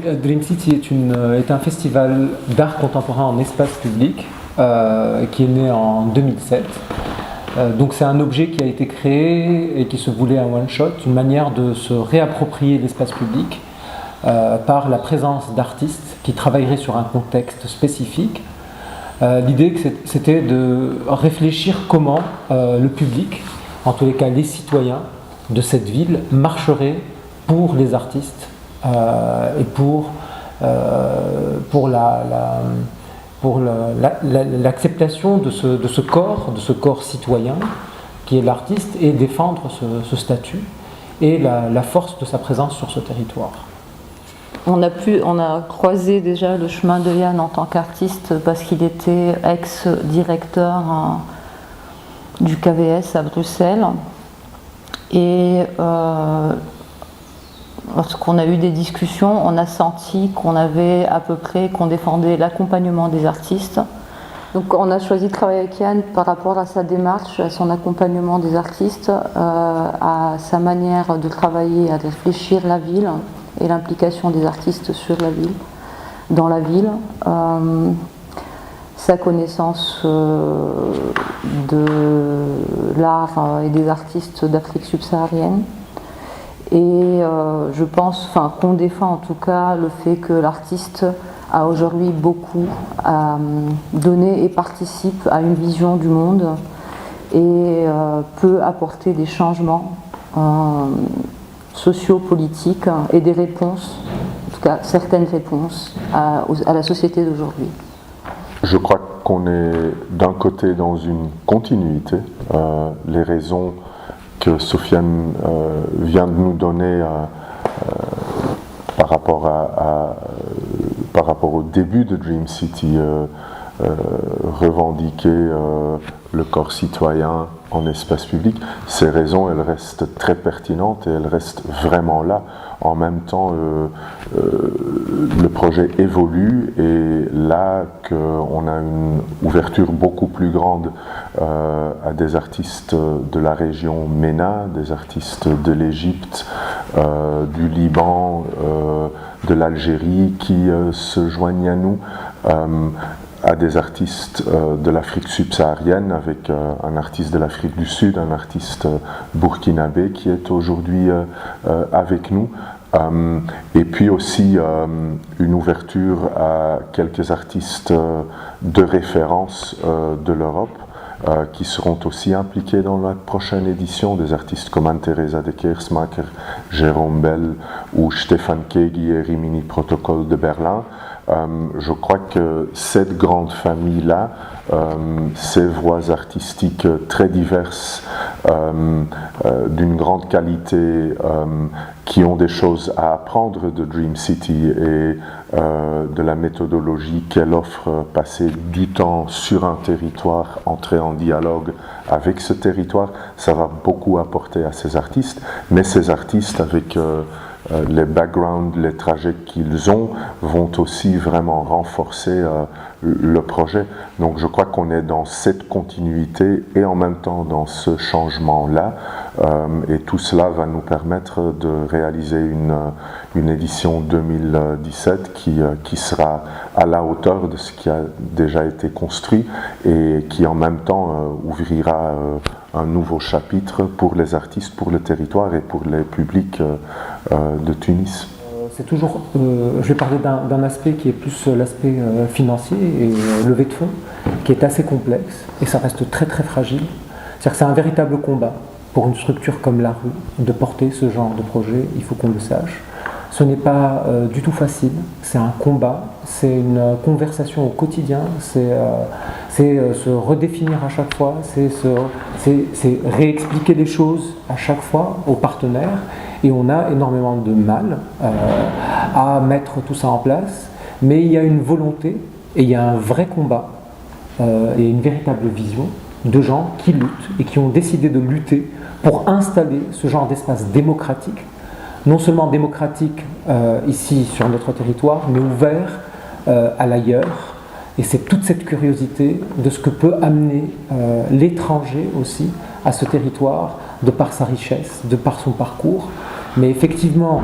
Dream City est un festival d'art contemporain en espace public qui est né en 2007. Donc c'est un objet qui a été créé et qui se voulait un one-shot, une manière de se réapproprier l'espace public par la présence d'artistes qui travailleraient sur un contexte spécifique. L'idée c'était de réfléchir comment le public, en tous les cas les citoyens de cette ville, marcheraient pour les artistes et pour l'acceptation de ce corps citoyen qui est l'artiste et défendre ce statut et la force de sa présence sur ce territoire. On a croisé déjà le chemin de Yann en tant qu'artiste parce qu'il était ex-directeur du KVS à Bruxelles. Et lorsqu'on a eu des discussions, on a senti qu'on défendait l'accompagnement des artistes. Donc on a choisi de travailler avec Yann par rapport à sa démarche, à son accompagnement des artistes, à sa manière de travailler, à réfléchir la ville et l'implication des artistes sur la ville, dans la ville, sa connaissance de l'art et des artistes d'Afrique subsaharienne. Et je pense, qu'on défend en tout cas le fait que l'artiste a aujourd'hui beaucoup à donner et participe à une vision du monde et peut apporter des changements sociopolitiques et des réponses, en tout cas certaines réponses à la société d'aujourd'hui. Je crois qu'on est d'un côté dans une continuité. Les raisons que Sofiane vient de nous donner par rapport au début de Dream City, revendiquer le corps citoyen en espace public, ces raisons, elles restent très pertinentes et elles restent vraiment là. En même temps, le projet évolue et là qu'on a une ouverture beaucoup plus grande à des artistes de la région MENA, des artistes de l'Égypte, du Liban, de l'Algérie qui se joignent à nous, à des artistes de l'Afrique subsaharienne avec un artiste de l'Afrique du Sud, un artiste burkinabé qui est aujourd'hui avec nous. Et puis aussi une ouverture à quelques artistes de référence de l'Europe qui seront aussi impliqués dans la prochaine édition, des artistes comme Anne-Theresa de Keersmaker, Jérôme Bell ou Stefan Kegi et Rimini Protocol de Berlin. Je crois que cette grande famille-là, ces voix artistiques très diverses, d'une grande qualité, qui ont des choses à apprendre de Dream City et de la méthodologie qu'elle offre, passer du temps sur un territoire, entrer en dialogue avec ce territoire, ça va beaucoup apporter à ces artistes, mais ces artistes avec les backgrounds, les trajets qu'ils ont, vont aussi vraiment renforcer le projet. Donc je crois qu'on est dans cette continuité et en même temps dans ce changement-là. Et tout cela va nous permettre de réaliser une édition 2017 qui sera à la hauteur de ce qui a déjà été construit et qui en même temps ouvrira un nouveau chapitre pour les artistes, pour le territoire et pour les publics de Tunis. C'est toujours, je vais parler d'un aspect qui est plus l'aspect financier et levée de fonds, qui est assez complexe et ça reste très très fragile. C'est-à-dire que c'est un véritable combat pour une structure comme la rue de porter ce genre de projet, il faut qu'on le sache. Ce n'est pas du tout facile, c'est un combat, c'est une conversation au quotidien, c'est se redéfinir à chaque fois, c'est réexpliquer les choses à chaque fois aux partenaires. Et on a énormément de mal à mettre tout ça en place, mais il y a une volonté et il y a un vrai combat et une véritable vision de gens qui luttent et qui ont décidé de lutter pour installer ce genre d'espace démocratique, non seulement démocratique ici sur notre territoire, mais ouvert à l'ailleurs. Et c'est toute cette curiosité de ce que peut amener l'étranger aussi à ce territoire, de par sa richesse, de par son parcours, Mais effectivement,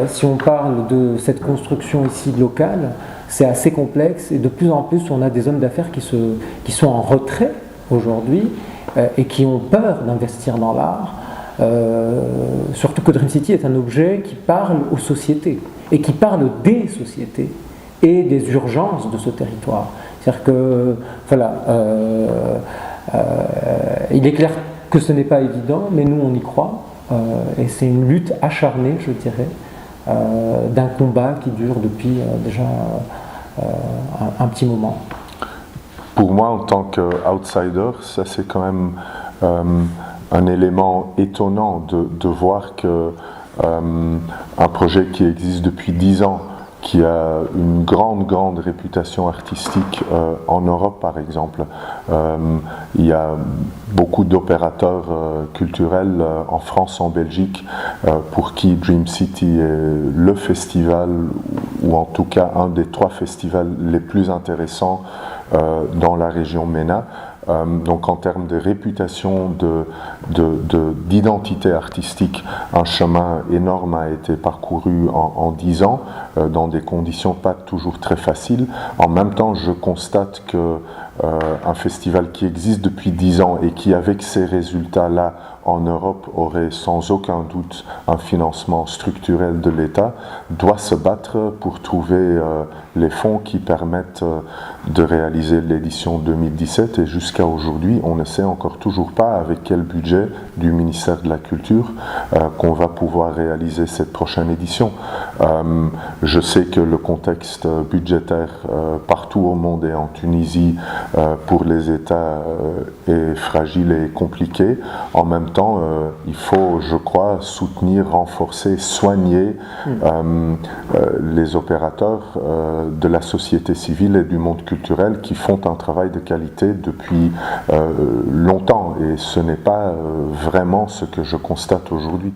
si on parle de cette construction ici locale, c'est assez complexe et de plus en plus on a des hommes d'affaires qui sont en retrait aujourd'hui et qui ont peur d'investir dans l'art. Surtout que Dream City est un objet qui parle aux sociétés et qui parle des sociétés et des urgences de ce territoire. C'est-à-dire que, voilà, il est clair que ce n'est pas évident, mais nous on y croit, et c'est une lutte acharnée, je dirais, d'un combat qui dure depuis déjà un petit moment. Pour moi, en tant qu'outsider, ça c'est quand même un élément étonnant de voir que un projet qui existe depuis 10 ans, qui a une grande réputation artistique en Europe par exemple. Il y a beaucoup d'opérateurs culturels en France, en Belgique, pour qui Dream City est le festival, ou en tout cas un des 3 festivals les plus intéressants dans la région MENA. Donc en termes de réputation, d'identité artistique, un chemin énorme a été parcouru en 10 ans, dans des conditions pas toujours très faciles. En même temps, je constate que un festival qui existe depuis 10 ans et qui, avec ces résultats-là, en Europe, aurait sans aucun doute un financement structurel de l'État, doit se battre pour trouver les fonds qui permettent de réaliser l'édition 2017. Et jusqu'à aujourd'hui, on ne sait encore toujours pas avec quel budget du ministère de la Culture qu'on va pouvoir réaliser cette prochaine édition. Je sais que le contexte budgétaire partout au monde et en Tunisie pour les États est fragile et compliqué. En même temps, il faut, je crois, soutenir, renforcer, soigner les opérateurs de la société civile et du monde culturel qui font un travail de qualité depuis longtemps. Et ce n'est pas vraiment ce que je constate aujourd'hui.